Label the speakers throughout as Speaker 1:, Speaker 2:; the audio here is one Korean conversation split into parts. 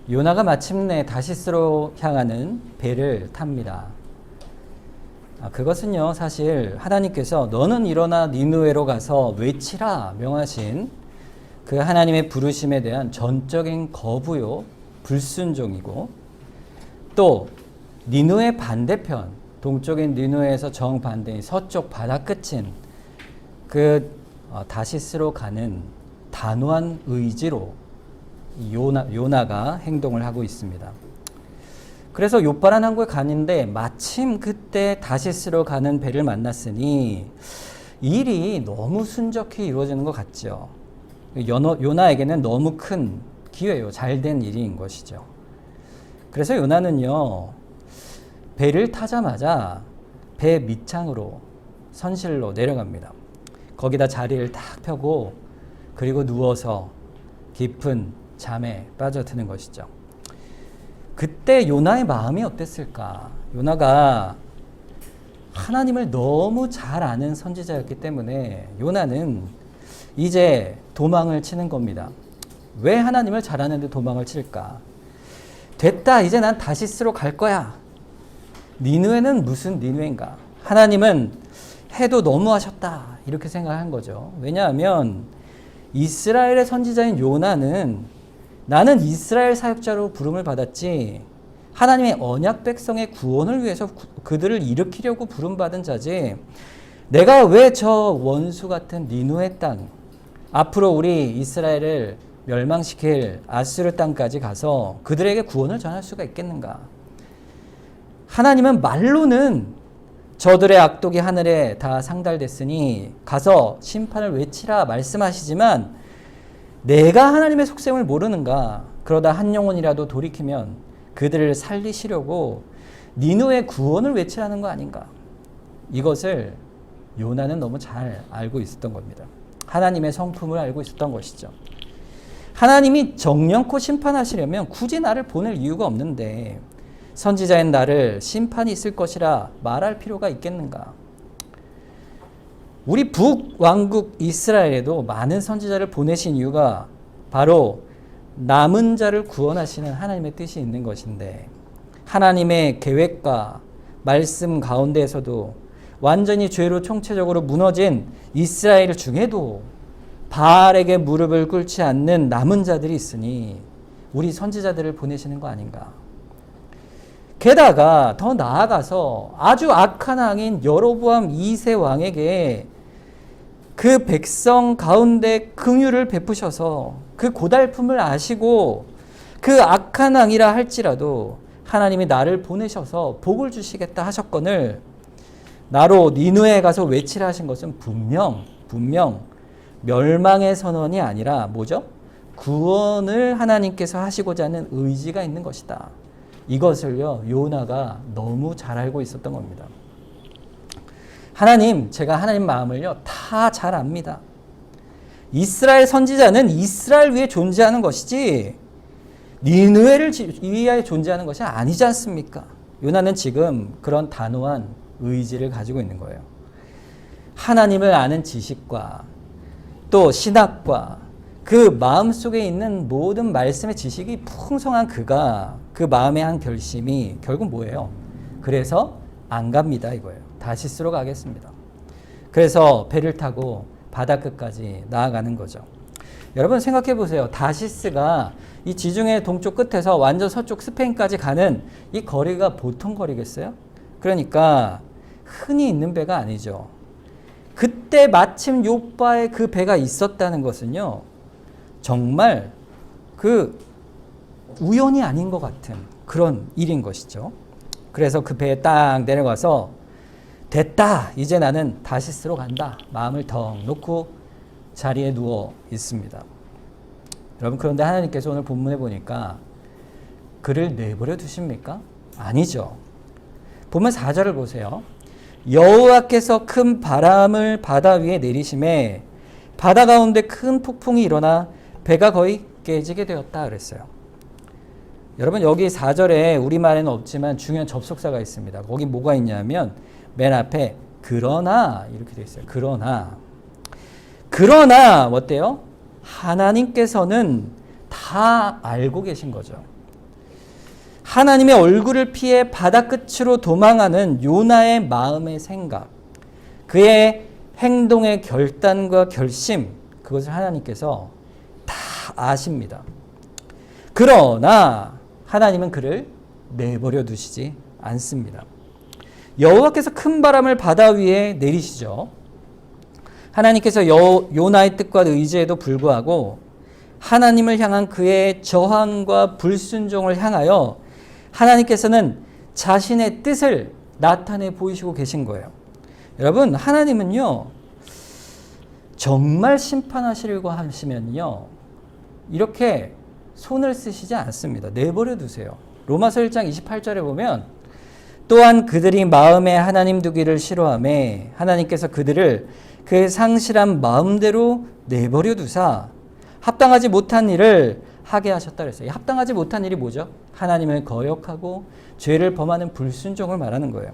Speaker 1: 요나가 마침내 다시스로 향하는 배를 탑니다. 그것은요, 사실 하나님께서 너는 일어나 니느웨로 가서 외치라 명하신 그 하나님의 부르심에 대한 전적인 거부요, 불순종이고, 또 니느웨 반대편, 동쪽인 니느웨에서 정반대인 서쪽 바다 끝인 그 다시스로 가는 단호한 의지로 요나가 행동을 하고 있습니다. 그래서 욥바란 항구에 가는데 마침 그때 다시스로 가는 배를 만났으니 일이 너무 순적히 이루어지는 것 같죠. 요나에게는 너무 큰 기회요. 잘된 일인 것이죠. 그래서 요나는요, 배를 타자마자 배 밑창으로 선실로 내려갑니다. 거기다 자리를 딱 펴고 그리고 누워서 깊은 잠에 빠져드는 것이죠. 그때 요나의 마음이 어땠을까? 요나가 하나님을 너무 잘 아는 선지자였기 때문에 요나는 이제 도망을 치는 겁니다. 왜 하나님을 잘 아는데 도망을 칠까? 됐다, 이제 난 다시스로 갈 거야. 니느웨는 무슨 니느웨인가? 하나님은 해도 너무하셨다, 이렇게 생각한 거죠. 왜냐하면 이스라엘의 선지자인 요나는 나는 이스라엘 사역자로 부름을 받았지 하나님의 언약 백성의 구원을 위해서 그들을 일으키려고 부름받은 자지, 내가 왜 저 원수 같은 니느웨 땅, 앞으로 우리 이스라엘을 멸망시킬 아수르 땅까지 가서 그들에게 구원을 전할 수가 있겠는가? 하나님은 말로는 저들의 악독이 하늘에 다 상달됐으니 가서 심판을 외치라 말씀하시지만 내가 하나님의 속셈을 모르는가? 그러다 한 영혼이라도 돌이키면 그들을 살리시려고 니느웨의 구원을 외치라는 거 아닌가? 이것을 요나는 너무 잘 알고 있었던 겁니다. 하나님의 성품을 알고 있었던 것이죠. 하나님이 정령코 심판하시려면 굳이 나를 보낼 이유가 없는데 선지자인 나를 심판이 있을 것이라 말할 필요가 있겠는가? 우리 북왕국 이스라엘에도 많은 선지자를 보내신 이유가 바로 남은 자를 구원하시는 하나님의 뜻이 있는 것인데, 하나님의 계획과 말씀 가운데에서도 완전히 죄로 총체적으로 무너진 이스라엘 중에도 바알에게 무릎을 꿇지 않는 남은 자들이 있으니 우리 선지자들을 보내시는 거 아닌가? 게다가 더 나아가서 아주 악한 왕인 여로보암 2세 왕에게 그 백성 가운데 긍휼을 베푸셔서 그 고달픔을 아시고 그 악한 왕이라 할지라도 하나님이 나를 보내셔서 복을 주시겠다 하셨거늘 나로 니느웨에 가서 외치라 하신 것은 분명 멸망의 선언이 아니라 뭐죠? 구원을 하나님께서 하시고자 하는 의지가 있는 것이다. 이것을요, 요나가 너무 잘 알고 있었던 겁니다. 하나님, 제가 하나님 마음을요, 다 잘 압니다. 이스라엘 선지자는 이스라엘 위에 존재하는 것이지 니느웨를 위하여 존재하는 것이 아니지 않습니까? 요나는 지금 그런 단호한 의지를 가지고 있는 거예요. 하나님을 아는 지식과 또 신학과 그 마음속에 있는 모든 말씀의 지식이 풍성한 그가 그 마음의 한 결심이 결국 뭐예요? 그래서 안 갑니다, 이거예요. 다시스로 가겠습니다. 그래서 배를 타고 바다 끝까지 나아가는 거죠. 여러분 생각해 보세요. 다시스가 이 지중해 동쪽 끝에서 완전 서쪽 스페인까지 가는 이 거리가 보통 거리겠어요? 그러니까 흔히 있는 배가 아니죠. 그때 마침 욥바에 그 배가 있었다는 것은요, 정말 그 우연이 아닌 것 같은 그런 일인 것이죠. 그래서 그 배에 딱 내려가서 됐다, 이제 나는 다시스로 간다, 마음을 덩 놓고 자리에 누워 있습니다. 여러분, 그런데 하나님께서 오늘 본문에 보니까 그를 내버려 두십니까? 아니죠. 보면 4절을 보세요. 여호와께서 큰 바람을 바다 위에 내리심에 바다 가운데 큰 폭풍이 일어나 배가 거의 깨지게 되었다 그랬어요. 여러분, 여기 4절에 우리말에는 없지만 중요한 접속사가 있습니다. 거기 뭐가 있냐면 맨 앞에 그러나 이렇게 되어 있어요. 그러나 어때요? 하나님께서는 다 알고 계신 거죠. 하나님의 얼굴을 피해 바다 끝으로 도망하는 요나의 마음의 생각, 그의 행동의 결단과 결심, 그것을 하나님께서 다 아십니다. 그러나 하나님은 그를 내버려 두시지 않습니다. 여호와께서 큰 바람을 바다 위에 내리시죠. 하나님께서 요나의 뜻과 의지에도 불구하고 하나님을 향한 그의 저항과 불순종을 향하여 하나님께서는 자신의 뜻을 나타내 보이시고 계신 거예요. 여러분, 하나님은요, 정말 심판하시려고 하시면요, 이렇게 손을 쓰시지 않습니다. 내버려 두세요. 로마서 1장 28절에 보면 또한 그들이 마음에 하나님 두기를 싫어하매 하나님께서 그들을 그 상실한 마음대로 내버려 두사 합당하지 못한 일을 하게 하셨다 그랬어요. 합당하지 못한 일이 뭐죠? 하나님을 거역하고 죄를 범하는 불순종을 말하는 거예요.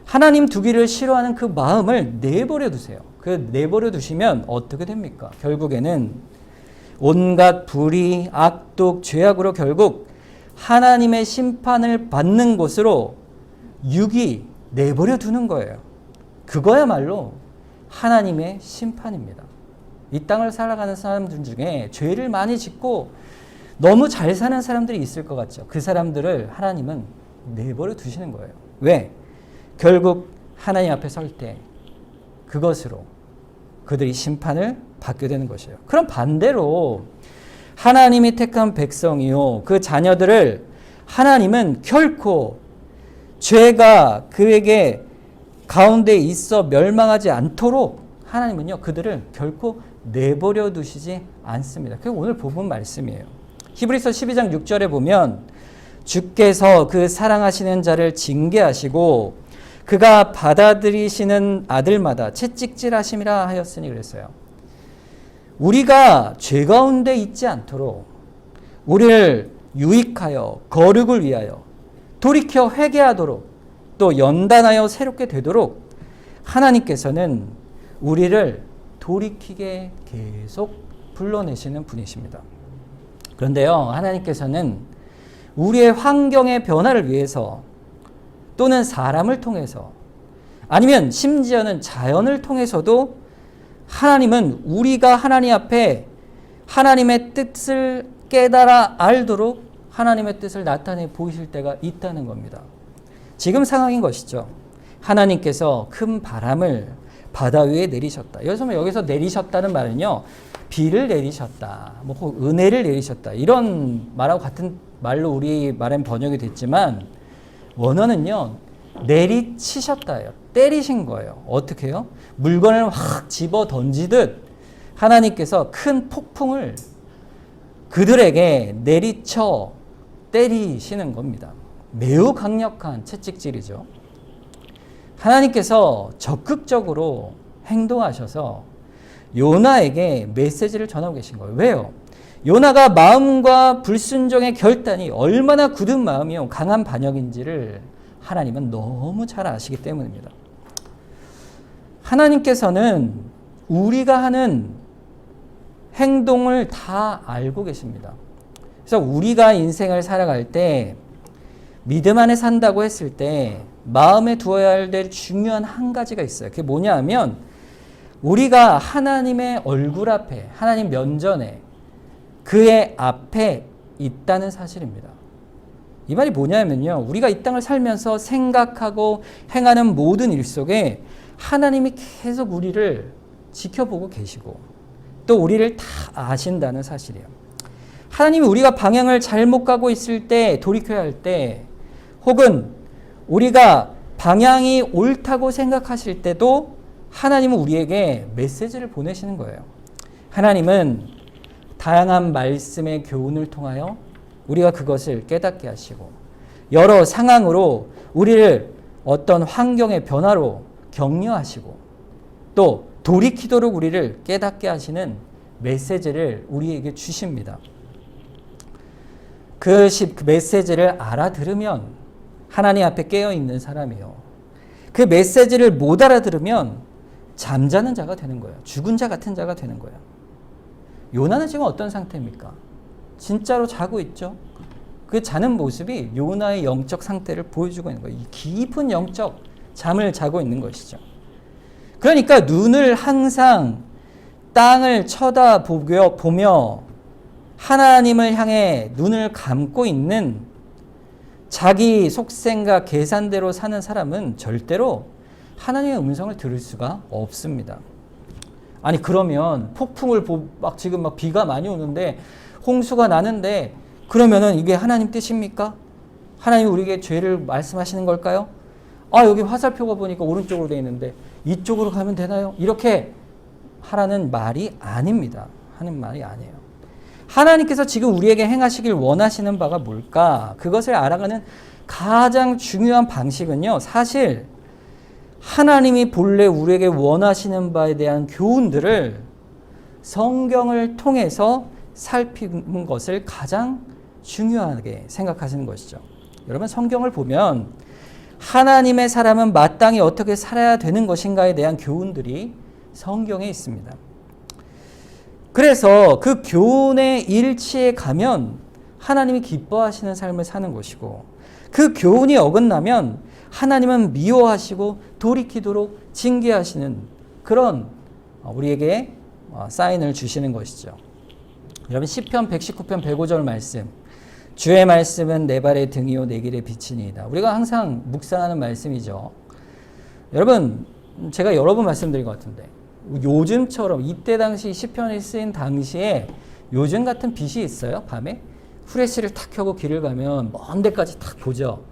Speaker 1: 하나님 두기를 싫어하는 그 마음을 내버려 두세요. 그 내버려 두시면 어떻게 됩니까? 결국에는 온갖 불의, 악독, 죄악으로 결국 하나님의 심판을 받는 곳으로 육이 내버려 두는 거예요. 그거야말로 하나님의 심판입니다. 이 땅을 살아가는 사람들 중에 죄를 많이 짓고 너무 잘 사는 사람들이 있을 것 같죠. 그 사람들을 하나님은 내버려 두시는 거예요. 왜? 결국 하나님 앞에 설 때 그것으로 그들이 심판을 받게 되는 것이에요. 그럼 반대로 하나님이 택한 백성이요, 그 자녀들을 하나님은 결코 죄가 그에게 가운데 있어 멸망하지 않도록 하나님은요, 그들을 결코 내버려 두시지 않습니다. 그게 오늘 본문 말씀이에요. 히브리서 12장 6절에 보면 주께서 그 사랑하시는 자를 징계하시고 그가 받아들이시는 아들마다 채찍질하심이라 하였으니 그랬어요. 우리가 죄 가운데 있지 않도록 우리를 유익하여 거룩을 위하여 돌이켜 회개하도록 또 연단하여 새롭게 되도록 하나님께서는 우리를 돌이키게 계속 불러내시는 분이십니다. 그런데요, 하나님께서는 우리의 환경의 변화를 위해서 또는 사람을 통해서 아니면 심지어는 자연을 통해서도 하나님은 우리가 하나님 앞에 하나님의 뜻을 깨달아 알도록 하나님의 뜻을 나타내 보이실 때가 있다는 겁니다. 지금 상황인 것이죠. 하나님께서 큰 바람을 바다 위에 내리셨다. 여기서 내리셨다는 말은요, 비를 내리셨다, 은혜를 내리셨다, 이런 말하고 같은 말로 우리 말엔 번역이 됐지만 원어는요, 내리치셨다예요. 때리신 거예요. 어떻게 해요? 물건을 확 집어 던지듯 하나님께서 큰 폭풍을 그들에게 내리쳐 때리시는 겁니다. 매우 강력한 채찍질이죠. 하나님께서 적극적으로 행동하셔서 요나에게 메시지를 전하고 계신 거예요. 왜요? 요나가 마음과 불순종의 결단이 얼마나 굳은 마음이요, 강한 반역인지를 하나님은 너무 잘 아시기 때문입니다. 하나님께서는 우리가 하는 행동을 다 알고 계십니다. 그래서 우리가 인생을 살아갈 때 믿음 안에 산다고 했을 때 마음에 두어야 될 중요한 한 가지가 있어요. 그게 뭐냐 하면 우리가 하나님의 얼굴 앞에, 하나님 면전에, 그의 앞에 있다는 사실입니다. 이 말이 뭐냐면요, 우리가 이 땅을 살면서 생각하고 행하는 모든 일 속에 하나님이 계속 우리를 지켜보고 계시고 또 우리를 다 아신다는 사실이에요. 하나님이 우리가 방향을 잘못 가고 있을 때, 돌이켜야 할 때, 혹은 우리가 방향이 옳다고 생각하실 때도 하나님은 우리에게 메시지를 보내시는 거예요. 하나님은 다양한 말씀의 교훈을 통하여 우리가 그것을 깨닫게 하시고 여러 상황으로 우리를 어떤 환경의 변화로 격려하시고 또 돌이키도록 우리를 깨닫게 하시는 메시지를 우리에게 주십니다. 그 메시지를 알아들으면 하나님 앞에 깨어있는 사람이요, 그 메시지를 못 알아들으면 잠자는 자가 되는 거예요. 죽은 자 같은 자가 되는 거예요. 요나는 지금 어떤 상태입니까? 진짜로 자고 있죠. 그 자는 모습이 요나의 영적 상태를 보여주고 있는 거예요. 깊은 영적 잠을 자고 있는 것이죠. 그러니까 눈을 항상 땅을 쳐다보며 하나님을 향해 눈을 감고 있는 자기 속생각 계산대로 사는 사람은 절대로 하나님의 음성을 들을 수가 없습니다. 아니 그러면 폭풍을 지금 비가 많이 오는데 홍수가 나는데 그러면은 이게 하나님 뜻입니까? 하나님 우리에게 죄를 말씀하시는 걸까요? 여기 화살표가 보니까 오른쪽으로 되어 있는데 이쪽으로 가면 되나요? 이렇게 하라는 말이 아닙니다. 하는 말이 아니에요. 하나님께서 지금 우리에게 행하시길 원하시는 바가 뭘까? 그것을 알아가는 가장 중요한 방식은요. 사실 하나님이 본래 우리에게 원하시는 바에 대한 교훈들을 성경을 통해서 살피는 것을 가장 중요하게 생각하시는 것이죠. 여러분 성경을 보면 하나님의 사람은 마땅히 어떻게 살아야 되는 것인가에 대한 교훈들이 성경에 있습니다. 그래서 그 교훈의 일치에 가면 하나님이 기뻐하시는 삶을 사는 것이고 그 교훈이 어긋나면 하나님은 미워하시고 돌이키도록 징계하시는 그런 우리에게 사인을 주시는 것이죠. 여러분 시편 119편 105절 말씀 주의 말씀은 내 발의 등이요 내 길의 빛이니이다. 우리가 항상 묵상하는 말씀이죠. 여러분 제가 여러 번 말씀드린 것 같은데 요즘처럼 이때 당시 시편이 쓰인 당시에 요즘 같은 빛이 있어요? 밤에? 후레쉬를 탁 켜고 길을 가면 먼 데까지 탁 보죠.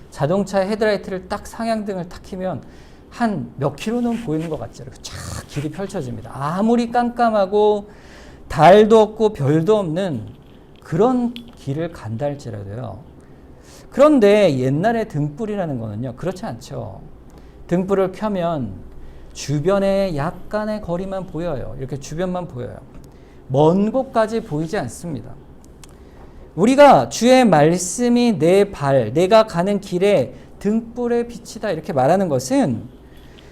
Speaker 1: 자동차 헤드라이트를 딱 상향등을 탁 켜면 한 몇 킬로는 보이는 것 같죠. 이렇게 쫙 길이 펼쳐집니다. 아무리 깜깜하고 달도 없고 별도 없는 그런 길을 간다 할지라도요. 그런데 옛날에 등불이라는 거는요. 그렇지 않죠. 등불을 켜면 주변에 약간의 거리만 보여요. 이렇게 주변만 보여요. 먼 곳까지 보이지 않습니다. 우리가 주의 말씀이 내 발, 내가 가는 길에 등불의 빛이다 이렇게 말하는 것은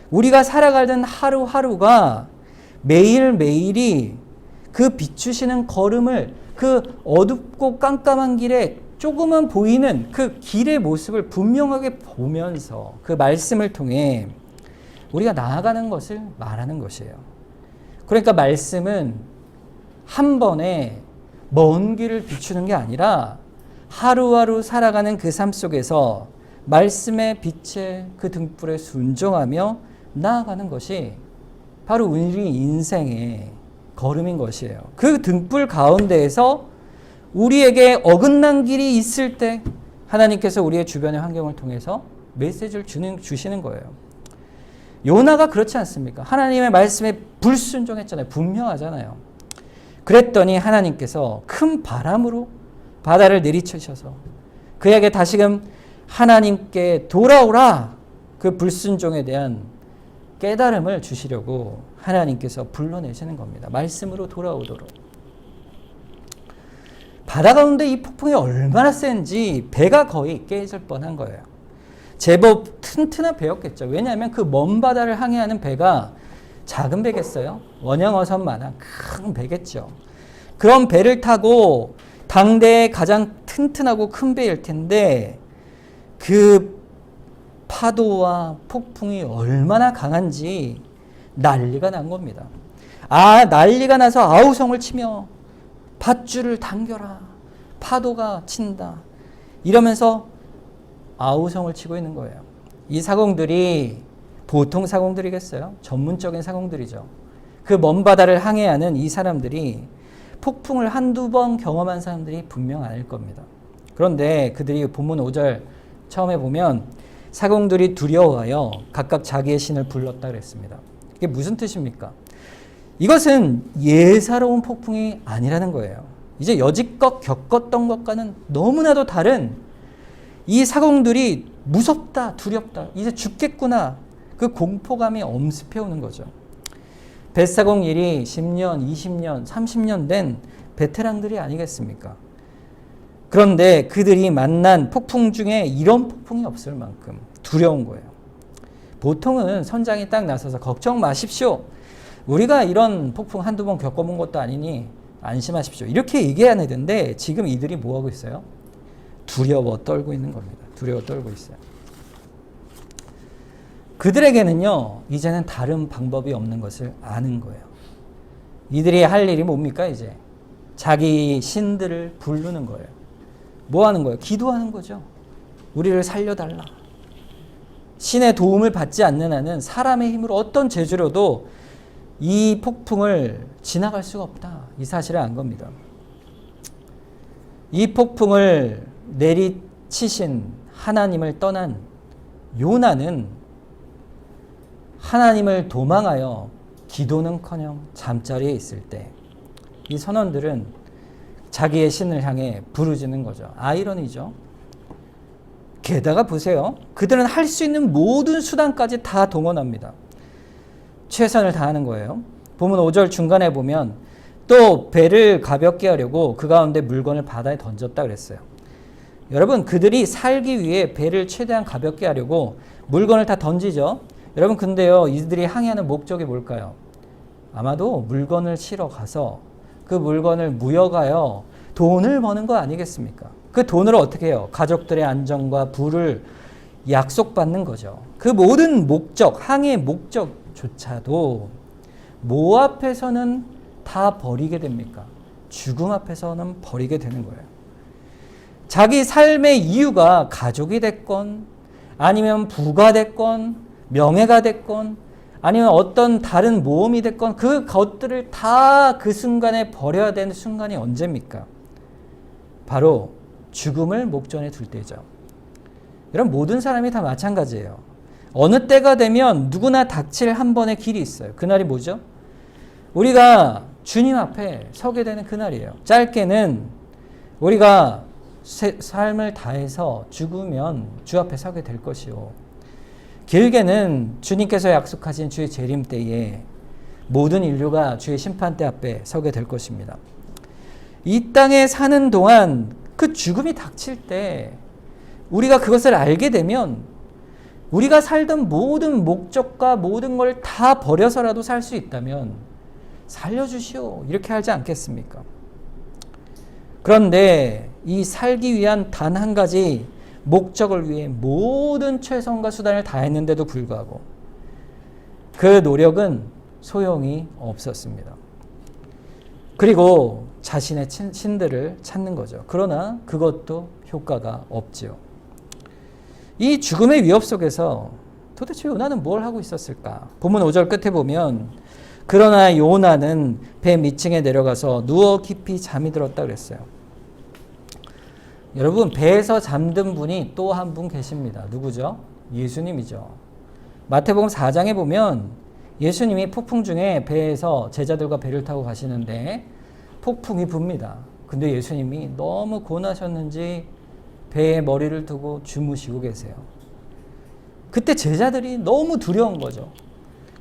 Speaker 1: 우리가 살아가는 하루하루가 매일매일이 그 비추시는 걸음을 그 어둡고 깜깜한 길에 조금은 보이는 그 길의 모습을 분명하게 보면서 그 말씀을 통해 우리가 나아가는 것을 말하는 것이에요. 그러니까 말씀은 한 번에 먼 길을 비추는 게 아니라 하루하루 살아가는 그 삶 속에서 말씀의 빛에 그 등불에 순종하며 나아가는 것이 바로 우리 인생의 걸음인 것이에요. 그 등불 가운데에서 우리에게 어긋난 길이 있을 때 하나님께서 우리의 주변의 환경을 통해서 메시지를 주시는 거예요. 요나가 그렇지 않습니까? 하나님의 말씀에 불순종했잖아요. 분명하잖아요. 그랬더니 하나님께서 큰 바람으로 바다를 내리치셔서 그에게 다시금 하나님께 돌아오라 그 불순종에 대한 깨달음을 주시려고 하나님께서 불러내시는 겁니다. 말씀으로 돌아오도록. 바다 가운데 이 폭풍이 얼마나 센지 배가 거의 깨질 뻔한 거예요. 제법 튼튼한 배였겠죠. 왜냐하면 그 먼 바다를 항해하는 배가 작은 배겠어요? 원형어선만한 큰 배겠죠. 그런 배를 타고 당대의 가장 튼튼하고 큰 배일 텐데 그 파도와 폭풍이 얼마나 강한지 난리가 난 겁니다. 난리가 나서 아우성을 치며 밧줄을 당겨라. 파도가 친다. 이러면서 아우성을 치고 있는 거예요. 이 사공들이 보통 사공들이겠어요? 전문적인 사공들이죠. 그 먼 바다를 항해하는 이 사람들이 폭풍을 한두 번 경험한 사람들이 분명 아닐 겁니다. 그런데 그들이 본문 5절 처음에 보면 사공들이 두려워하여 각각 자기의 신을 불렀다 그랬습니다. 이게 무슨 뜻입니까? 이것은 예사로운 폭풍이 아니라는 거예요. 이제 여지껏 겪었던 것과는 너무나도 다른 이 사공들이 무섭다, 두렵다, 이제 죽겠구나 그 공포감이 엄습해오는 거죠. 뱃사공 일이 10년, 20년, 30년 된 베테랑들이 아니겠습니까? 그런데 그들이 만난 폭풍 중에 이런 폭풍이 없을 만큼 두려운 거예요. 보통은 선장이 딱 나서서 걱정 마십시오. 우리가 이런 폭풍 한두 번 겪어본 것도 아니니 안심하십시오. 이렇게 얘기해야 되는데 지금 이들이 뭐하고 있어요? 두려워 떨고 있는 겁니다. 두려워 떨고 있어요. 그들에게는요, 이제는 다른 방법이 없는 것을 아는 거예요. 이들이 할 일이 뭡니까, 이제? 자기 신들을 부르는 거예요. 뭐 하는 거예요? 기도하는 거죠. 우리를 살려달라. 신의 도움을 받지 않는 한은 사람의 힘으로 어떤 재주로도 이 폭풍을 지나갈 수가 없다. 이 사실을 안 겁니다. 이 폭풍을 내리치신 하나님을 떠난 요나는 하나님을 도망하여 기도는커녕 잠자리에 있을 때 이 선원들은 자기의 신을 향해 부르짖는 거죠. 아이러니죠. 게다가 보세요. 그들은 할 수 있는 모든 수단까지 다 동원합니다. 최선을 다하는 거예요. 보면 5절 중간에 보면 또 배를 가볍게 하려고 그 가운데 물건을 바다에 던졌다 그랬어요. 여러분, 그들이 살기 위해 배를 최대한 가볍게 하려고 물건을 다 던지죠. 여러분, 근데요, 이들이 항해하는 목적이 뭘까요? 아마도 물건을 실어 가서 그 물건을 무역하여 돈을 버는 거 아니겠습니까? 그 돈으로 어떻게 해요? 가족들의 안정과 부를 약속받는 거죠. 그 모든 목적, 항해의 목적조차도 뭐 앞에서는 다 버리게 됩니까? 죽음 앞에서는 버리게 되는 거예요. 자기 삶의 이유가 가족이 됐건 아니면 부가 됐건 명예가 됐건 아니면 어떤 다른 모험이 됐건 그것들을 다 그 순간에 버려야 되는 순간이 언제입니까? 바로 죽음을 목전에 둘 때죠. 여러분, 모든 사람이 다 마찬가지예요. 어느 때가 되면 누구나 닥칠 한 번의 길이 있어요. 그날이 뭐죠? 우리가 주님 앞에 서게 되는 그날이에요. 짧게는 우리가 삶을 다해서 죽으면 주 앞에 서게 될 것이요. 길게는 주님께서 약속하신 주의 재림 때에 모든 인류가 주의 심판대 앞에 서게 될 것입니다. 이 땅에 사는 동안 그 죽음이 닥칠 때 우리가 그것을 알게 되면 우리가 살던 모든 목적과 모든 걸 다 버려서라도 살 수 있다면 살려주시오, 이렇게 하지 않겠습니까? 그런데 이 살기 위한 단 한 가지 목적을 위해 모든 최선과 수단을 다했는데도 불구하고 그 노력은 소용이 없었습니다. 그리고 자신의 신들을 찾는 거죠. 그러나 그것도 효과가 없지요. 이 죽음의 위협 속에서 도대체 요나는 뭘 하고 있었을까? 본문 5절 끝에 보면 그러나 요나는 배 밑층에 내려가서 누워 깊이 잠이 들었다 그랬어요. 여러분, 배에서 잠든 분이 또 한 분 계십니다. 누구죠? 예수님이죠. 마태복음 4장에 보면 예수님이 폭풍 중에 배에서 제자들과 배를 타고 가시는데 폭풍이 붑니다. 근데 예수님이 너무 고나셨는지 배에 머리를 두고 주무시고 계세요. 그때 제자들이 너무 두려운 거죠.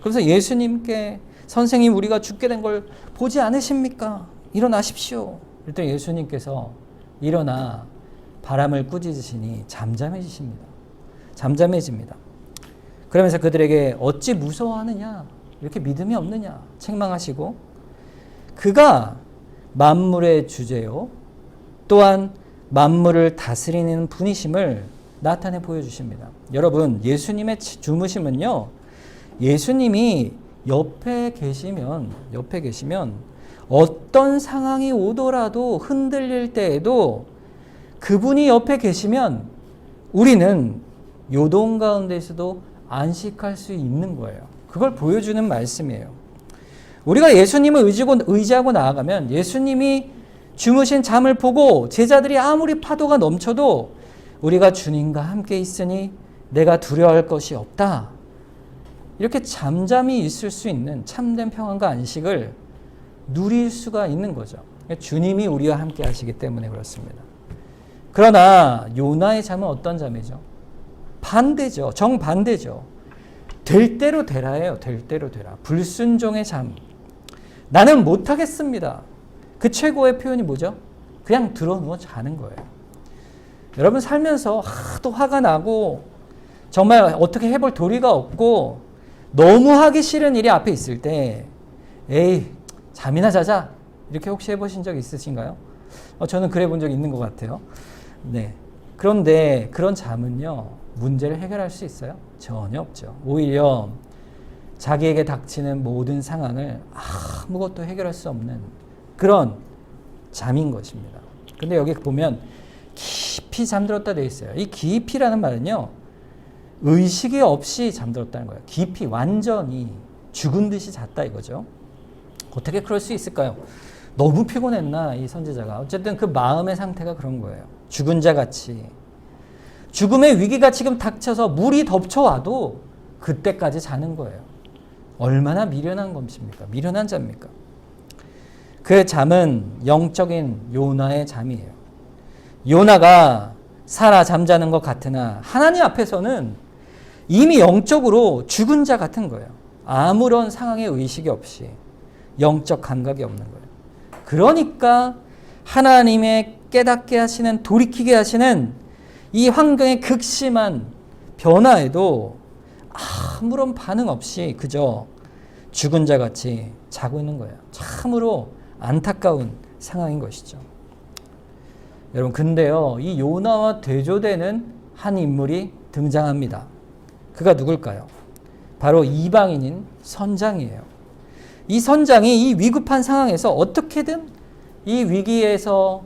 Speaker 1: 그래서 예수님께 선생님, 우리가 죽게 된 걸 보지 않으십니까? 일어나십시오. 그랬더니 예수님께서 일어나 바람을 꾸짖으시니 잠잠해지십니다. 잠잠해집니다. 그러면서 그들에게 어찌 무서워하느냐? 이렇게 믿음이 없느냐? 책망하시고 그가 만물의 주제요 또한 만물을 다스리는 분이심을 나타내 보여주십니다. 여러분, 예수님의 주무심은요, 예수님이 옆에 계시면 어떤 상황이 오더라도 흔들릴 때에도 그분이 옆에 계시면 우리는 요동 가운데에서도 안식할 수 있는 거예요. 그걸 보여주는 말씀이에요. 우리가 예수님을 의지하고 나아가면 예수님이 주무신 잠을 보고 제자들이 아무리 파도가 넘쳐도 우리가 주님과 함께 있으니 내가 두려워할 것이 없다. 이렇게 잠잠히 있을 수 있는 참된 평안과 안식을 누릴 수가 있는 거죠. 주님이 우리와 함께 하시기 때문에 그렇습니다. 그러나 요나의 잠은 어떤 잠이죠? 반대죠. 정반대죠. 될 대로 되라예요. 될 대로 되라. 불순종의 잠. 나는 못하겠습니다. 그 최고의 표현이 뭐죠? 그냥 드러누워 자는 거예요. 여러분, 살면서 하도 화가 나고 정말 어떻게 해볼 도리가 없고 너무 하기 싫은 일이 앞에 있을 때 에이, 잠이나 자자, 이렇게 혹시 해보신 적 있으신가요? 저는 그래 본 적 있는 것 같아요. 네, 그런데 그런 잠은요, 문제를 해결할 수 있어요? 전혀 없죠. 오히려 자기에게 닥치는 모든 상황을 아무것도 해결할 수 없는 그런 잠인 것입니다. 근데 여기 보면 깊이 잠들었다 되어 있어요. 이 깊이라는 말은요, 의식이 없이 잠들었다는 거예요. 깊이, 완전히 죽은 듯이 잤다 이거죠. 어떻게 그럴 수 있을까요? 너무 피곤했나 이 선지자가. 어쨌든 그 마음의 상태가 그런 거예요. 죽은 자 같이. 죽음의 위기가 지금 닥쳐서 물이 덮쳐와도 그때까지 자는 거예요. 얼마나 미련한 것입니까? 미련한 자입니까? 그 잠은 영적인 요나의 잠이에요. 요나가 살아 잠자는 것 같으나 하나님 앞에서는 이미 영적으로 죽은 자 같은 거예요. 아무런 상황의 의식이 없이 영적 감각이 없는 거예요. 그러니까 하나님의 깨닫게 하시는, 돌이키게 하시는 이 환경의 극심한 변화에도 아무런 반응 없이 그저 죽은 자 같이 자고 있는 거예요. 참으로 안타까운 상황인 것이죠. 여러분, 근데요, 이 요나와 대조되는 한 인물이 등장합니다. 그가 누굴까요? 바로 이방인인 선장이에요. 이 선장이 이 위급한 상황에서 어떻게든 이 위기에서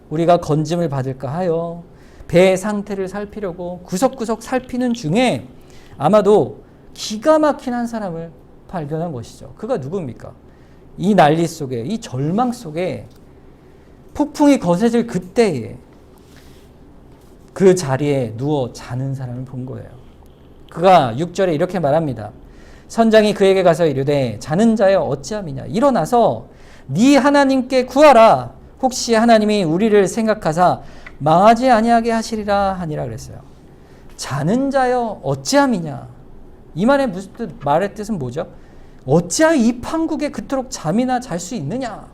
Speaker 1: 우리가 건짐을 받을까 하여 배의 상태를 살피려고 구석구석 살피는 중에 아마도 기가 막힌 한 사람을 발견한 것이죠. 그가 누굽니까? 이 난리 속에, 이 절망 속에 폭풍이 거세질 그때에 그 자리에 누워 자는 사람을 본 거예요. 그가 6절에 이렇게 말합니다. 선장이 그에게 가서 이르되 자는 자여 어찌함이냐. 일어나서 네 하나님께 구하라. 혹시 하나님이 우리를 생각하사 망하지 아니하게 하시리라 하니라 그랬어요. 자는 자여 어찌함이냐. 이 말의 말의 뜻은 뭐죠? 어찌하여 이 판국에 그토록 잠이나 잘 수 있느냐.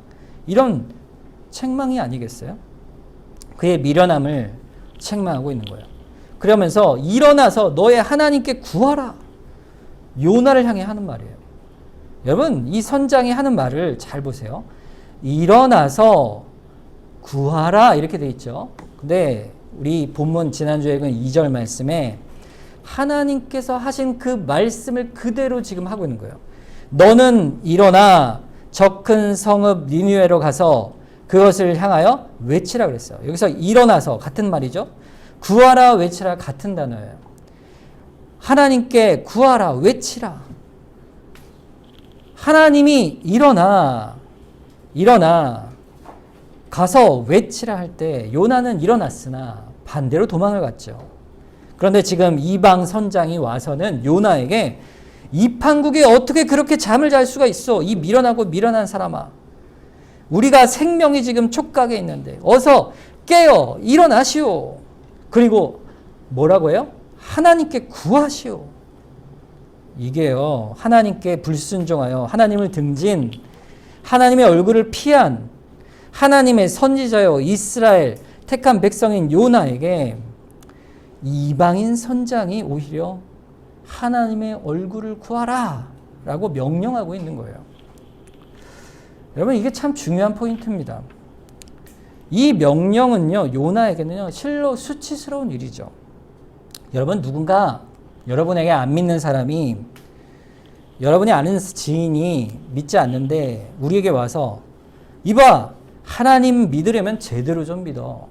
Speaker 1: 이런 책망이 아니겠어요? 그의 미련함을 책망하고 있는 거예요. 그러면서 일어나서 너의 하나님께 구하라. 요나를 향해 하는 말이에요. 여러분, 이 선장이 하는 말을 잘 보세요. 일어나서 구하라 이렇게 돼 있죠. 근데 우리 본문 지난주에 읽은 2절 말씀에 하나님께서 하신 그 말씀을 그대로 지금 하고 있는 거예요. 너는 일어나 저 큰 성읍 니느웨로 가서 그것을 향하여 외치라 그랬어요. 여기서 일어나서 같은 말이죠. 구하라, 외치라 같은 단어예요. 하나님께 구하라, 외치라. 하나님이 일어나 가서 외치라 할 때 요나는 일어났으나 반대로 도망을 갔죠. 그런데 지금 이방 선장이 와서는 요나에게 이 판국에 어떻게 그렇게 잠을 잘 수가 있어? 이 미련하고 미련한 사람아. 우리가 생명이 지금 촉각에 있는데 어서 깨어 일어나시오. 그리고 뭐라고 해요? 하나님께 구하시오. 이게요, 하나님께 불순종하여 하나님을 등진, 하나님의 얼굴을 피한 하나님의 선지자여 이스라엘 택한 백성인 요나에게 이방인 선장이 오히려 하나님의 얼굴을 구하라 라고 명령하고 있는 거예요. 여러분, 이게 참 중요한 포인트입니다. 이 명령은요, 요나에게는요, 실로 수치스러운 일이죠. 여러분, 누군가 여러분에게 안 믿는 사람이, 여러분이 아는 지인이 믿지 않는데 우리에게 와서 이봐, 하나님 믿으려면 제대로 좀 믿어.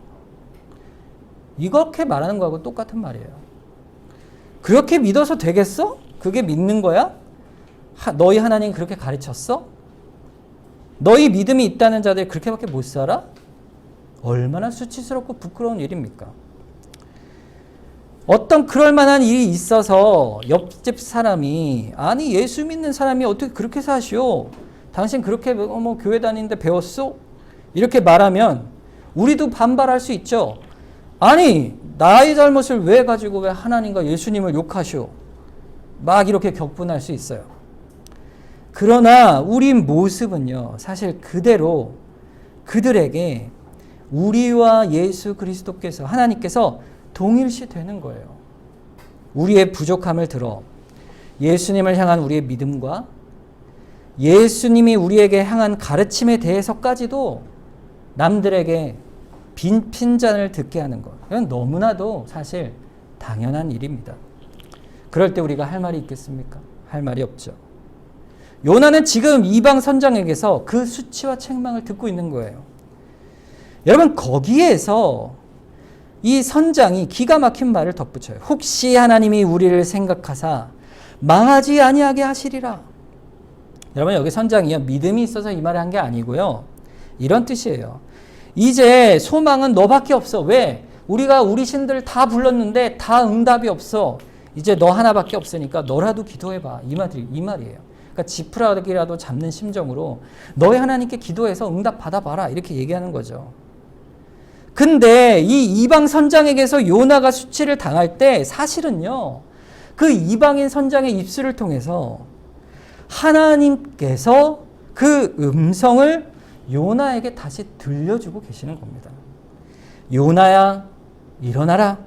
Speaker 1: 이렇게 말하는 거하고 똑같은 말이에요. 그렇게 믿어서 되겠어? 그게 믿는 거야? 너희 하나님 그렇게 가르쳤어? 너희 믿음이 있다는 자들이 그렇게밖에 못 살아? 얼마나 수치스럽고 부끄러운 일입니까? 어떤 그럴 만한 일이 있어서 옆집 사람이, 아니 예수 믿는 사람이 어떻게 그렇게 사시오? 당신 그렇게 교회 다니는데 배웠어? 이렇게 말하면 우리도 반발할 수 있죠. 아니 나의 잘못을 왜 가지고 왜 하나님과 예수님을 욕하시오? 막 이렇게 격분할 수 있어요. 그러나 우리 모습은요, 사실 그대로 그들에게 우리와 예수 그리스도께서, 하나님께서 동일시 되는 거예요. 우리의 부족함을 들어 예수님을 향한 우리의 믿음과 예수님이 우리에게 향한 가르침에 대해서까지도 남들에게 빈 핀잔을 듣게 하는 것. 이건 너무나도 사실 당연한 일입니다. 그럴 때 우리가 할 말이 있겠습니까? 할 말이 없죠. 요나는 지금 이방 선장에게서 그 수치와 책망을 듣고 있는 거예요. 여러분, 거기에서 이 선장이 기가 막힌 말을 덧붙여요. 혹시 하나님이 우리를 생각하사 망하지 아니하게 하시리라. 여러분, 여기 선장이요, 믿음이 있어서 이 말을 한 게 아니고요, 이런 뜻이에요. 이제 소망은 너밖에 없어. 왜? 우리가 우리 신들 다 불렀는데 다 응답이 없어. 이제 너 하나밖에 없으니까 너라도 기도해봐. 이 말이에요. 그러니까 지푸라기라도 잡는 심정으로 너희 하나님께 기도해서 응답 받아봐라. 이렇게 얘기하는 거죠. 근데 이 이방 선장에게서 요나가 수치를 당할 때 사실은요, 그 이방인 선장의 입술을 통해서 하나님께서 그 음성을 요나에게 다시 들려주고 계시는 겁니다. 요나야, 일어나라.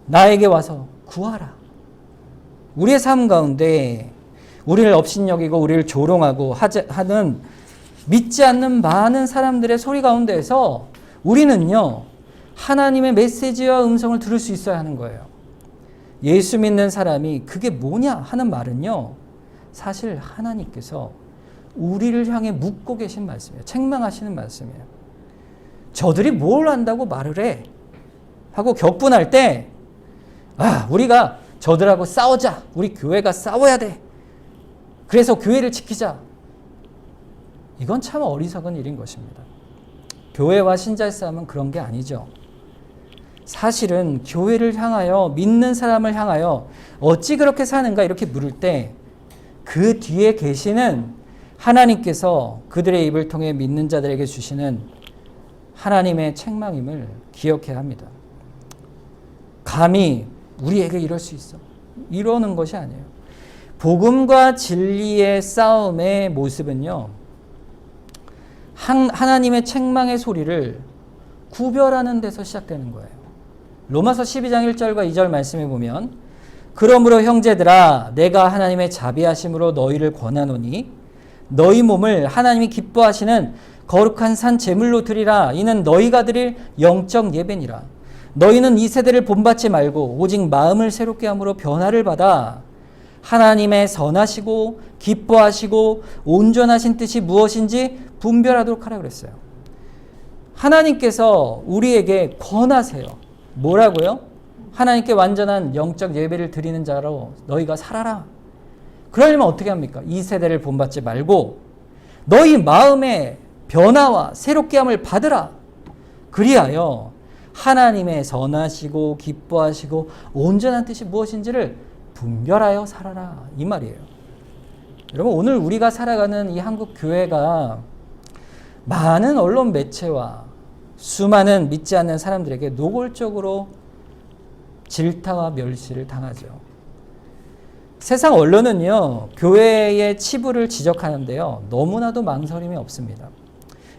Speaker 1: 나에게 와서 구하라. 우리의 삶 가운데 우리를 업신여기고 우리를 조롱하고 하는 믿지 않는 많은 사람들의 소리 가운데에서 우리는요, 하나님의 메시지와 음성을 들을 수 있어야 하는 거예요. 예수 믿는 사람이 그게 뭐냐 하는 말은요, 사실 하나님께서 우리를 향해 묻고 계신 말씀이에요. 책망하시는 말씀이에요. 저들이 뭘 안다고 말을 해? 하고 격분할 때, 우리가 저들하고 싸우자. 우리 교회가 싸워야 돼. 그래서 교회를 지키자. 이건 참 어리석은 일인 것입니다. 교회와 신자의 싸움은 그런 게 아니죠. 사실은 교회를 향하여, 믿는 사람을 향하여 어찌 그렇게 사는가 이렇게 물을 때 그 뒤에 계시는 하나님께서 그들의 입을 통해 믿는 자들에게 주시는 하나님의 책망임을 기억해야 합니다. 감히 우리에게 이럴 수 있어. 이러는 것이 아니에요. 복음과 진리의 싸움의 모습은요, 하나님의 책망의 소리를 구별하는 데서 시작되는 거예요. 로마서 12장 1절과 2절 말씀에 보면, 그러므로 형제들아, 내가 하나님의 자비하심으로 너희를 권하노니 너희 몸을 하나님이 기뻐하시는 거룩한 산 제물로 드리라. 이는 너희가 드릴 영적 예배니라. 너희는 이 세대를 본받지 말고 오직 마음을 새롭게 함으로 변화를 받아 하나님의 선하시고 기뻐하시고 온전하신 뜻이 무엇인지 분별하도록 하라 그랬어요. 하나님께서 우리에게 권하세요. 뭐라고요? 하나님께 완전한 영적 예배를 드리는 자로 너희가 살아라. 그러려면 어떻게 합니까? 이 세대를 본받지 말고 너희 마음의 변화와 새롭게 함을 받으라. 그리하여 하나님의 선하시고 기뻐하시고 온전한 뜻이 무엇인지를 분별하여 살아라. 이 말이에요. 여러분, 오늘 우리가 살아가는 이 한국 교회가 많은 언론 매체와 수많은 믿지 않는 사람들에게 노골적으로 질타와 멸시를 당하죠. 세상 언론은요, 교회의 치부를 지적하는데요, 너무나도 망설임이 없습니다.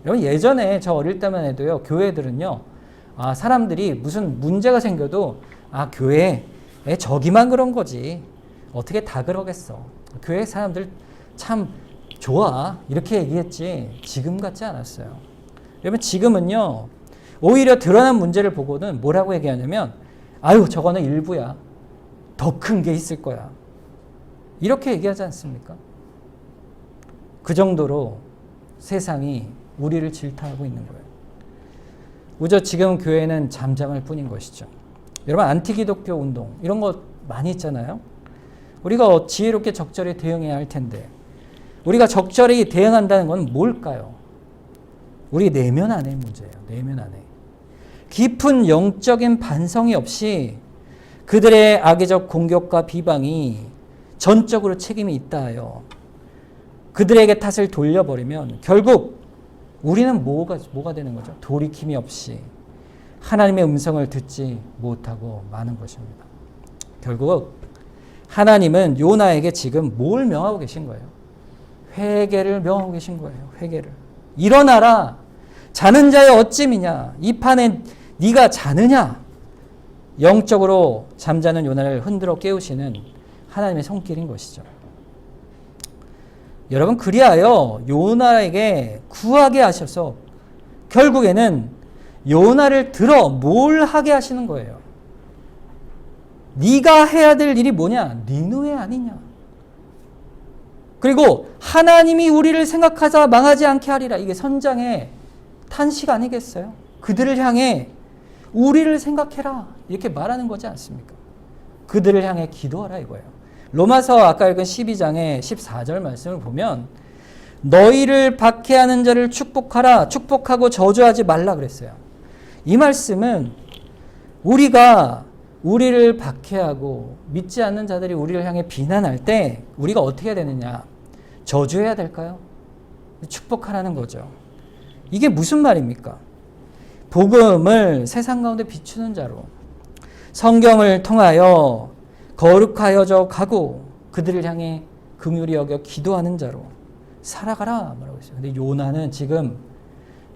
Speaker 1: 여러분, 예전에 저 어릴 때만 해도요, 교회들은요, 사람들이 무슨 문제가 생겨도 교회에 저기만 그런 거지, 어떻게 다 그러겠어, 교회 사람들 참 좋아, 이렇게 얘기했지 지금 같지 않았어요. 여러분, 지금은요, 오히려 드러난 문제를 보고는 뭐라고 얘기하냐면, 저거는 일부야, 더 큰 게 있을 거야, 이렇게 얘기하지 않습니까? 그 정도로 세상이 우리를 질타하고 있는 거예요. 우저 지금 교회는 잠잠할 뿐인 것이죠. 여러분, 안티기독교 운동 이런 거 많이 있잖아요. 우리가 지혜롭게 적절히 대응해야 할 텐데, 우리가 적절히 대응한다는 건 뭘까요? 우리 내면 안의 문제예요. 내면 안에. 깊은 영적인 반성이 없이 그들의 악의적 공격과 비방이 전적으로 책임이 있다 하여 그들에게 탓을 돌려버리면 결국 우리는 뭐가 되는 거죠? 돌이킴이 없이 하나님의 음성을 듣지 못하고 마는 것입니다. 결국 하나님은 요나에게 지금 뭘 명하고 계신 거예요? 회개를 명하고 계신 거예요. 회개를. 일어나라. 자는 자의 어찌미냐. 이 판에 네가 자느냐. 영적으로 잠자는 요나를 흔들어 깨우시는 하나님의 손길인 것이죠. 여러분, 그리하여 요나에게 구하게 하셔서 결국에는 요나를 들어 뭘 하게 하시는 거예요? 네가 해야 될 일이 뭐냐? 니느웨 아니냐? 그리고 하나님이 우리를 생각하자 망하지 않게 하리라. 이게 선장의 탄식 아니겠어요? 그들을 향해 우리를 생각해라. 이렇게 말하는 거지 않습니까? 그들을 향해 기도하라 이거예요. 로마서 아까 읽은 12장의 14절 말씀을 보면 너희를 박해하는 자를 축복하라. 축복하고 저주하지 말라 그랬어요. 이 말씀은 우리가 우리를 박해하고 믿지 않는 자들이 우리를 향해 비난할 때 우리가 어떻게 해야 되느냐? 저주해야 될까요? 축복하라는 거죠. 이게 무슨 말입니까? 복음을 세상 가운데 비추는 자로 성경을 통하여 거룩하여져 가고 그들을 향해 긍휼히 여겨 기도하는 자로 살아가라 말하고 있어요. 근데 요나는 지금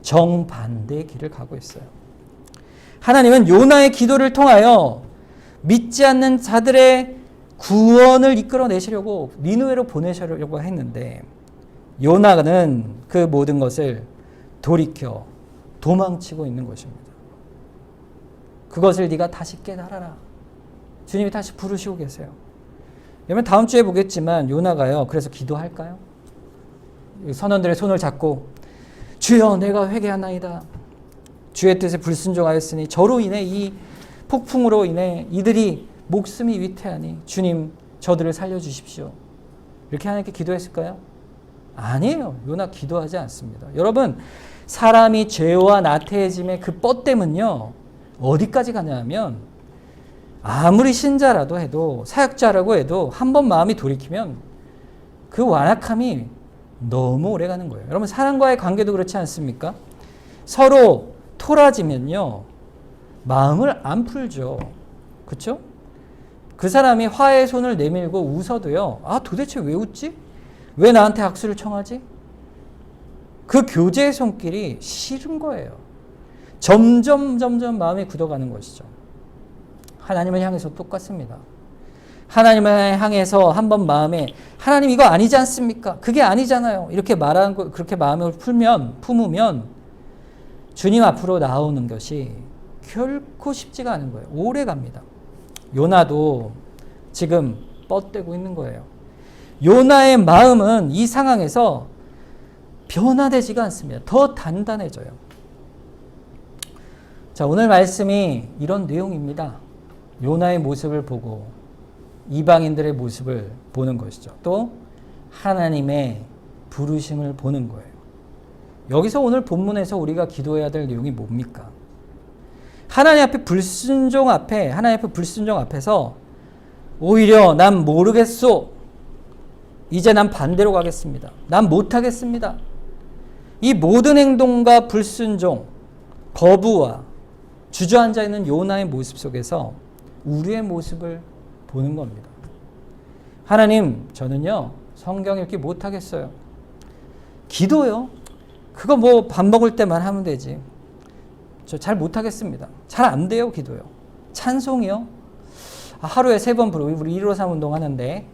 Speaker 1: 정반대의 길을 가고 있어요. 하나님은 요나의 기도를 통하여 믿지 않는 자들의 구원을 이끌어내시려고 니느웨로 보내시려고 했는데 요나는 그 모든 것을 돌이켜 도망치고 있는 것입니다. 그것을 네가 다시 깨달아라. 주님이 다시 부르시고 계세요. 여러분 다음 주에 보겠지만 요나가요. 그래서 기도할까요? 선원들의 손을 잡고 주여 내가 회개하나이다. 주의 뜻에 불순종하였으니 저로 인해 이 폭풍으로 인해 이들이 목숨이 위태하니 주님 저들을 살려주십시오. 이렇게 하나님께 기도했을까요? 아니에요. 요나 기도하지 않습니다. 여러분 사람이 죄와 나태해짐의 그 뻗댐은요. 어디까지 가냐면 아무리 신자라도 해도 사역자라고 해도 한 번 마음이 돌이키면 그 완악함이 너무 오래 가는 거예요. 여러분 사람과의 관계도 그렇지 않습니까? 서로 토라지면요. 마음을 안 풀죠. 그렇죠? 그 사람이 화해의 손을 내밀고 웃어도요. 아 도대체 왜 웃지? 왜 나한테 악수를 청하지? 그 교제의 손길이 싫은 거예요. 점점 마음이 굳어가는 것이죠. 하나님을 향해서 똑같습니다. 하나님을 향해서 한번 마음에 하나님 이거 아니지 않습니까? 그게 아니잖아요. 이렇게 말하는 거 그렇게 마음을 품으면 주님 앞으로 나오는 것이 결코 쉽지가 않은 거예요. 오래 갑니다. 요나도 지금 뻗대고 있는 거예요. 요나의 마음은 이 상황에서 변화되지가 않습니다. 더 단단해져요. 자, 오늘 말씀이 이런 내용입니다. 요나의 모습을 보고 이방인들의 모습을 보는 것이죠. 또 하나님의 부르심을 보는 거예요. 여기서 오늘 본문에서 우리가 기도해야 될 내용이 뭡니까? 하나님 앞에 불순종 앞에서 오히려 난 모르겠소. 이제 난 반대로 가겠습니다. 난 못하겠습니다. 이 모든 행동과 불순종, 거부와 주저앉아 있는 요나의 모습 속에서 우리의 모습을 보는 겁니다. 하나님, 저는요, 성경 읽기 못하겠어요. 기도요? 그거 뭐 밥 먹을 때만 하면 되지. 저 잘 못하겠습니다. 잘 안 돼요, 기도요. 찬송이요? 하루에 3번 부르고, 우리 153 운동 하는데,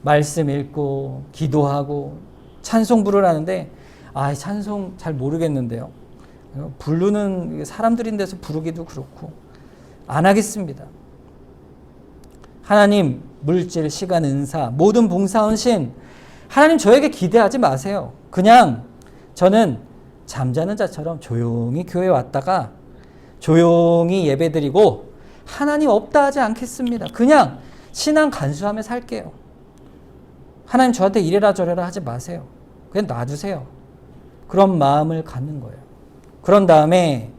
Speaker 1: 말씀 읽고, 기도하고, 찬송 부르라는데, 찬송 잘 모르겠는데요. 부르는 사람들인 데서 부르기도 그렇고, 안 하겠습니다. 하나님, 물질, 시간, 은사, 모든 봉사헌신, 하나님 저에게 기대하지 마세요. 그냥 저는 잠자는 자처럼 조용히 교회 왔다가 조용히 예배드리고 하나님 없다 하지 않겠습니다. 그냥 신앙 간수하며 살게요. 하나님 저한테 이래라 저래라 하지 마세요. 그냥 놔두세요. 그런 마음을 갖는 거예요. 그런 다음에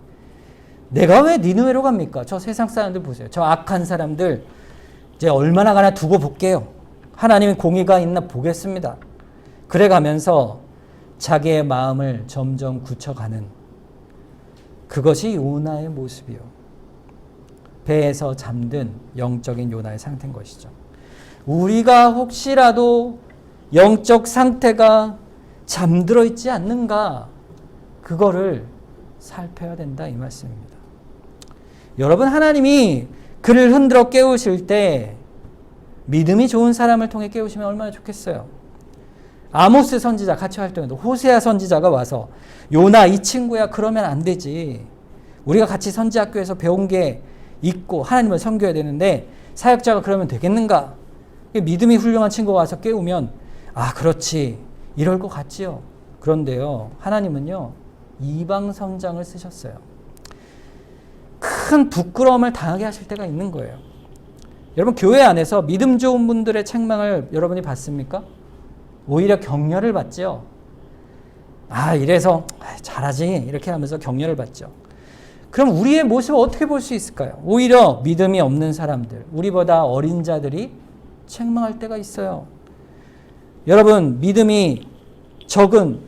Speaker 1: 내가 왜 니느웨로 갑니까? 저 세상 사람들 보세요. 저 악한 사람들 이제 얼마나 가나 두고 볼게요. 하나님의 공의가 있나 보겠습니다. 그래 가면서 자기의 마음을 점점 굳혀가는 그것이 요나의 모습이요. 배에서 잠든 영적인 요나의 상태인 것이죠. 우리가 혹시라도 영적 상태가 잠들어 있지 않는가 그거를 살펴야 된다 이 말씀입니다. 여러분 하나님이 그를 흔들어 깨우실 때 믿음이 좋은 사람을 통해 깨우시면 얼마나 좋겠어요. 아모스 선지자 같이 활동해도 호세아 선지자가 와서 요나 이 친구야 그러면 안 되지. 우리가 같이 선지학교에서 배운 게 있고 하나님을 섬겨야 되는데 사역자가 그러면 되겠는가? 믿음이 훌륭한 친구가 와서 깨우면 아 그렇지 이럴 것 같지요. 그런데요 하나님은요 이방 선장을 쓰셨어요. 큰 부끄러움을 당하게 하실 때가 있는 거예요. 여러분 교회 안에서 믿음 좋은 분들의 책망을 여러분이 받습니까? 오히려 격려를 받죠. 아 이래서 잘하지 이렇게 하면서 격려를 받죠. 그럼 우리의 모습을 어떻게 볼 수 있을까요? 오히려 믿음이 없는 사람들, 우리보다 어린 자들이 책망할 때가 있어요. 여러분 믿음이 저런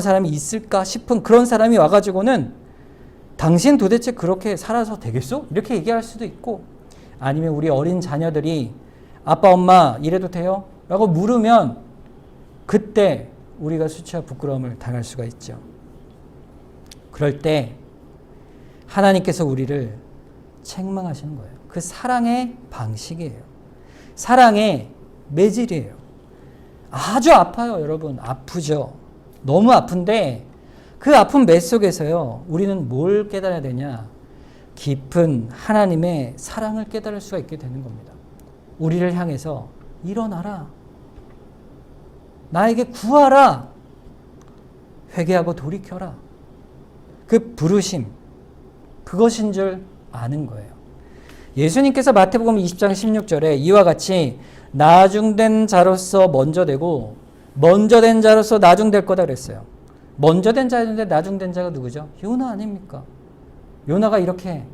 Speaker 1: 사람이 있을까 싶은 그런 사람이 와가지고는 당신 도대체 그렇게 살아서 되겠어? 이렇게 얘기할 수도 있고, 아니면 우리 어린 자녀들이 아빠 엄마 이래도 돼요? 라고 물으면 그때 우리가 수치와 부끄러움을 당할 수가 있죠. 그럴 때 하나님께서 우리를 책망하시는 거예요. 그 사랑의 방식이에요. 사랑의 매질이에요. 아주 아파요, 여러분. 아프죠. 너무 아픈데 그 아픈 매 속에서요. 우리는 뭘 깨달아야 되냐? 깊은 하나님의 사랑을 깨달을 수가 있게 되는 겁니다. 우리를 향해서 일어나라. 나에게 구하라. 회개하고 돌이켜라. 그 부르심, 그것인 줄 아는 거예요. 예수님께서 마태복음 20장 16절에 이와 같이 나중된 자로서 먼저 되고 먼저 된 자로서 나중될 거다 그랬어요. 먼저 된 자인데 나중된 자가 누구죠? 요나 아닙니까? 요나가 이렇게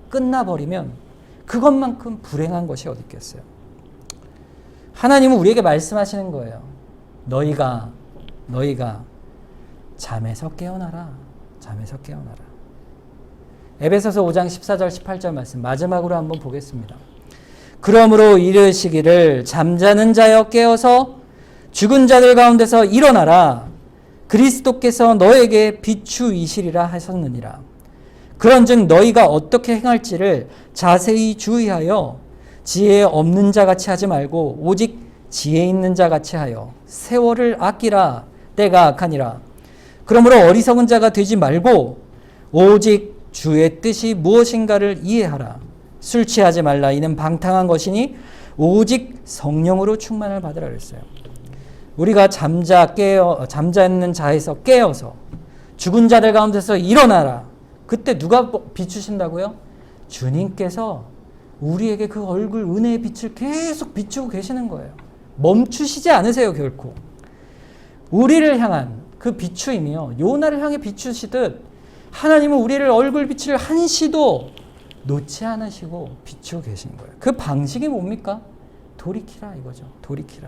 Speaker 1: 끝나버리면 그것만큼 불행한 것이 어디 있겠어요? 하나님은 우리에게 말씀하시는 거예요. 너희가 잠에서 깨어나라. 잠에서 깨어나라. 에베소서 5장 14절 18절 말씀 마지막으로 한번 보겠습니다. 그러므로 이르시기를 잠자는 자여 깨어서 죽은 자들 가운데서 일어나라. 그리스도께서 너에게 비추이시리라 하셨느니라. 그런즉 너희가 어떻게 행할지를 자세히 주의하여 지혜 없는 자같이 하지 말고 오직 지혜 있는 자같이 하여 세월을 아끼라. 때가 악하니라. 그러므로 어리석은 자가 되지 말고 오직 주의 뜻이 무엇인가를 이해하라. 술 취하지 말라. 이는 방탕한 것이니 오직 성령으로 충만을 받으라 그랬어요. 우리가 잠자있는 자에서 깨어서 죽은 자들 가운데서 일어나라. 그때 누가 비추신다고요? 주님께서 우리에게 그 얼굴 은혜의 빛을 계속 비추고 계시는 거예요. 멈추시지 않으세요, 결코. 우리를 향한 그 비추임이요. 요나를 향해 비추시듯 하나님은 우리를 얼굴 빛을 한시도 놓지 않으시고 비추고 계신 거예요. 그 방식이 뭡니까? 돌이키라 이거죠. 돌이키라.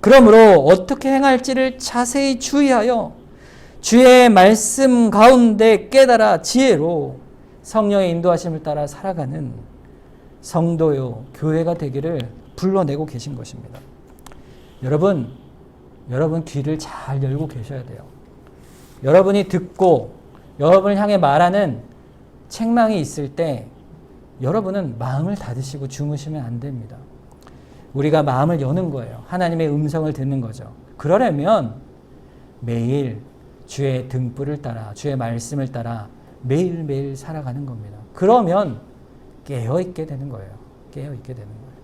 Speaker 1: 그러므로 어떻게 행할지를 자세히 주의하여 주의 말씀 가운데 깨달아 지혜로 성령의 인도하심을 따라 살아가는 성도요, 교회가 되기를 불러내고 계신 것입니다. 여러분 귀를 잘 열고 계셔야 돼요. 여러분이 듣고 여러분을 향해 말하는 책망이 있을 때 여러분은 마음을 닫으시고 주무시면 안 됩니다. 우리가 마음을 여는 거예요. 하나님의 음성을 듣는 거죠. 그러려면 매일 주의 등불을 따라 주의 말씀을 따라 매일매일 살아가는 겁니다. 그러면 깨어있게 되는 거예요. 깨어있게 되는 거예요.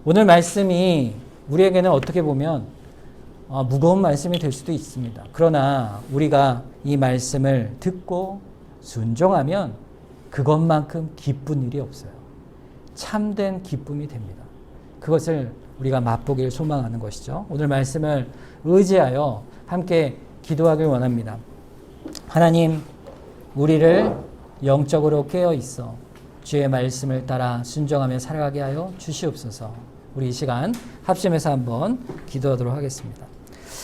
Speaker 1: 오늘 말씀이 우리에게는 어떻게 보면 무거운 말씀이 될 수도 있습니다. 그러나 우리가 이 말씀을 듣고 순종하면 그것만큼 기쁜 일이 없어요. 참된 기쁨이 됩니다. 그것을 우리가 맛보기를 소망하는 것이죠. 오늘 말씀을 의지하여 함께 기도하길 원합니다. 하나님, 우리를 영적으로 깨어 있어 주의 말씀을 따라 순종하며 살아가게 하여 주시옵소서. 우리 이 시간 합심해서 한번 기도하도록 하겠습니다.